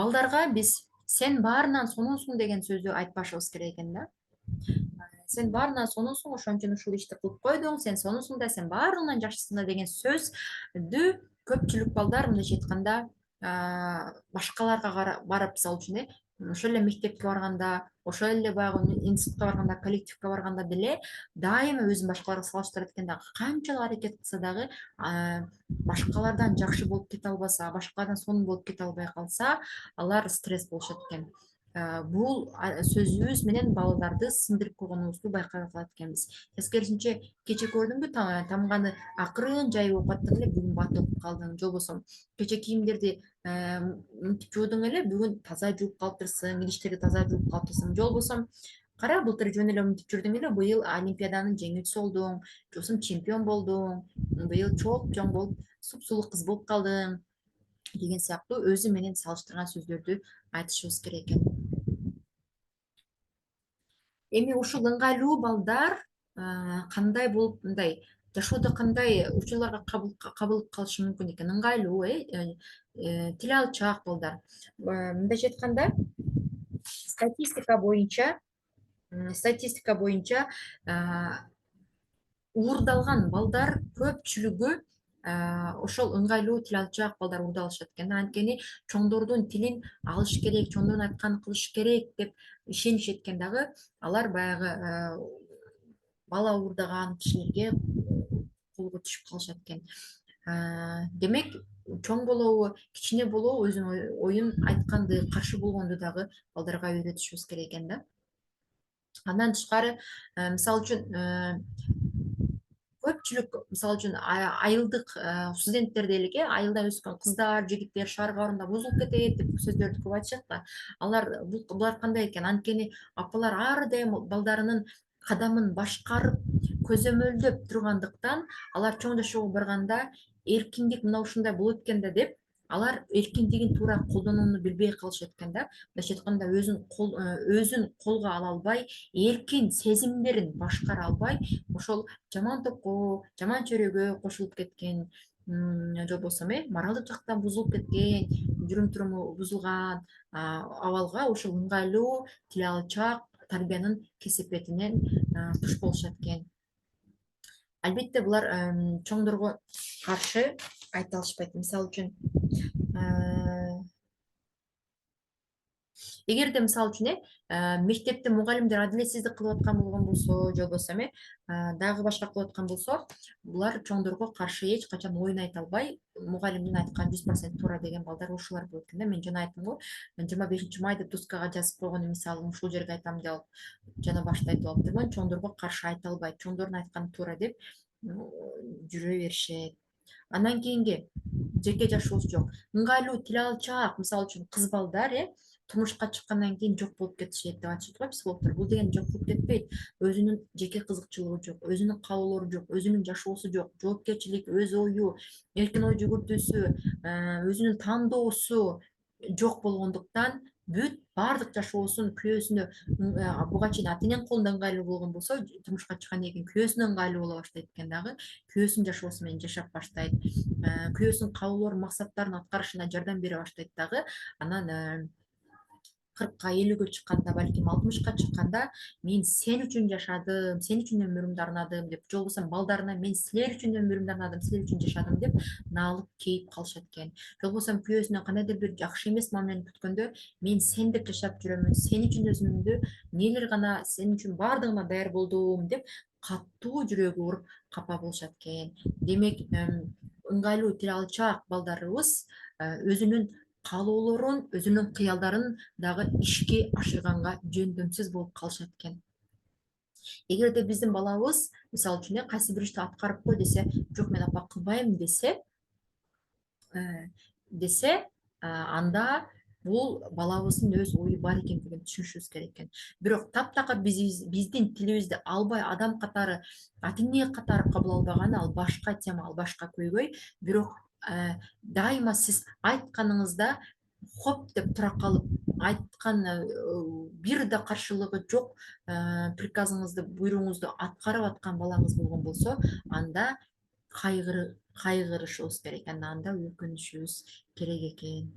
Балдарга биз сен баарынан сонунсуң деген сөздү айтпашыбыз керек экен да. Сен баарынан сонунсуң, ошон үчүн ушул ишти кылып койдуң, сен сонунсуң да, сен баарынан жакшысың да деген сөздү көпчүлүк балдар мындайча айтканда башкаларга барып, мисалы үчүн ошол эле мектепке барганда, ошол эле баягы институтка барганда, коллективге барганда деле дайыма өзүн башкаларга салыштырат экен да, канчалык аракет кылса дагы башкалардан жакшы болуп кете албаса, башкалардан сонун болуп кете албай калса, алар стресс болушат экен. Бул сөзүбүз менен балдарды сындырып койгонубузду байкай калат экенбиз. Тескерисинче, кече көрдүңбү, тамганы акырын жайып окуп аттың эле, бүгүн бат окуп калдың, же болбосо кече кийимдерди мынтип жуудуң эле, бүгүн таза жууп калыптырсың, идиштерди таза жууп калыптырсың, же болбосо кара, былтыр жөн эле мынтип жүрдүң эле, быйыл олимпиаданын жеңүүчүсү болдуң, же болбосо чемпион болдуң, быйыл чоң болуп, сулуу кыз болуп калдың деген сыяктуу өзү менен салыштырган сөздөрдү айтышыбыз керек экен. Эми ушул ыңгайлуу балдар кандай болуп мындай жашоодо кандай учурларга кабыл кылышы мүмкүн экен? Ыңгайлуу, тил алчаак балдар. Мындайча айтканда, статистика боюнча статистика боюнча уурдалган балдар көпчүлүгү ошол ыңгайлуу тил алчаак балдар уурдалышат экен. Анткени чоңдордун тилин алыш керек, чоңдордун айтканын кылыш керек деп ишенишет экен дагы, алар баягы бала уурдаган кишилерге колго түшүп калышат экен. Демек, чоң болобу, кичине болобу өзүнүн оюн айтканды, каршы болгонду дагы балдарга үйрөтүшүбүз керек экен да. Андан тышкары, мисалы үчүн көпчүлүк, мисалы үчүн айылдык студенттер делике, айылда өскөн кыздар, жигиттер шаарга барганда бузулуп кетет деп сөздөрдү көп айтышат да. Булар кандай экен? Анткени апалар ар дайым балдарынын кадамын башкарып, көзөмөлдөп тургандыктан, алар чоң жашоого барганда эркиндик мына ушундай болот экен да деп, алар эркиндигин туура колдонууну билбей калышат экен да. Мындайча айтканда, өзүн колго ала албай, эркин сезимдерин башкара албай, ошол жаман топко, жаман чөйрөгө кошулуп кеткен, же болбосо моралдык жактан бузулуп кеткен, жүрүм туруму бузулган абалга ушул ыңгайлуу тил алчаак тарбиянын кесепетинен туш болушат экен. Албетте, булар чоңдорго каршы айта алышпайт. Мисалы үчүн, эгерде мисалы үчүн мектепте мугалимдер адилетсиздик кылып аткан болгон болсо, же болбосо дагы башка кылып аткан болсо, булар чоңдорго каршы эч качан оюн айта албай, мугалимдин айтканы 100% туура деген балдар ушулар болот экен да. Мен жана айттым го, 25 май деп дускага жазып койгон мисалым ушул жерге айтам деп алып, жана башта айтып алыптырмын. Чоңдорго каршы айта албайт, чоңдордун айтканы туура деп жүрө беришет. Андан кийинги жеке жашоосу жок. Ыңгайлуу тил алчаак, мисалы үчүн кыз балдар турмушка чыккандан кийин жок болуп кетишет деп айтышат го психологдор. Бул деген жок болуп кетпейт. Өзүнүн жеке кызыкчылыгы жок, өзүнүн каалоолору жок, өзүнүн жашоосу жок, жоопкерчилик, өз ою, эркин ой жүгүртүүсү, өзүнүн тандоосу жок болгондуктан бүт баардык жашоосун күйөөсүнө буга чейин ата эненин колунда ыңгайлуу болгон болсо, турмушка чыккандан кийин күйөөсүнө ыңгайлуу боло баштайт экен дагы, күйөөсүнүн жашоосу менен жашап баштайт, күйөөсүнүн каалоолорун, максаттарын аткарышына жардам бере баштайт дагы. Анан 40-50-ге чыкканда, балким 60-ка чыкканда, мен сен үчүн жашадым, сен үчүн өмүрүмдү арнадым деп, же болбосо балдарына мен силер үчүн өмүрүмдү арнадым, силер үчүн жашадым деп наалып кейип калышат экен. Же болбосо күйөөсүнөн кандайдыр бир жакшы эмес мамилени күткөндө, мен сен деп жашап жүрөмүн, сен үчүн өзүмдү эмнелер гана, сен үчүн баардыгына даяр болдум деп катуу жүрөгү ооруп капа болушат экен. Демек, ыңгайлуу тил алчаак балдарыбыз өзүнүн каалоолорун, өзүнүн кыялдарын дагы ишке ашырганга жөндөмсүз болуп калышат экен. Эгерде биздин балабыз, мисалы үчүн, кайсы бир ишти аткарып кой десе, жок мен апа кылбайм десе, анда бул балабыздын өз ою бар экендигин түшүнүшүбүз керек экен. Бирок таптакыр биздин тилибизди албай, адам катары, ата эне катары кабыл албаганы, ал башка тема, ал башка көйгөй. Бирок дайыма сиз айтканыңызда хоп деп тура калып, айткан бир да каршылыгы жок приказыңызды, буйругуңузду аткарып аткан балаңыз болгон болсо, анда кайгырышыбыз керек, анда өкүнүшүбүз керек экен.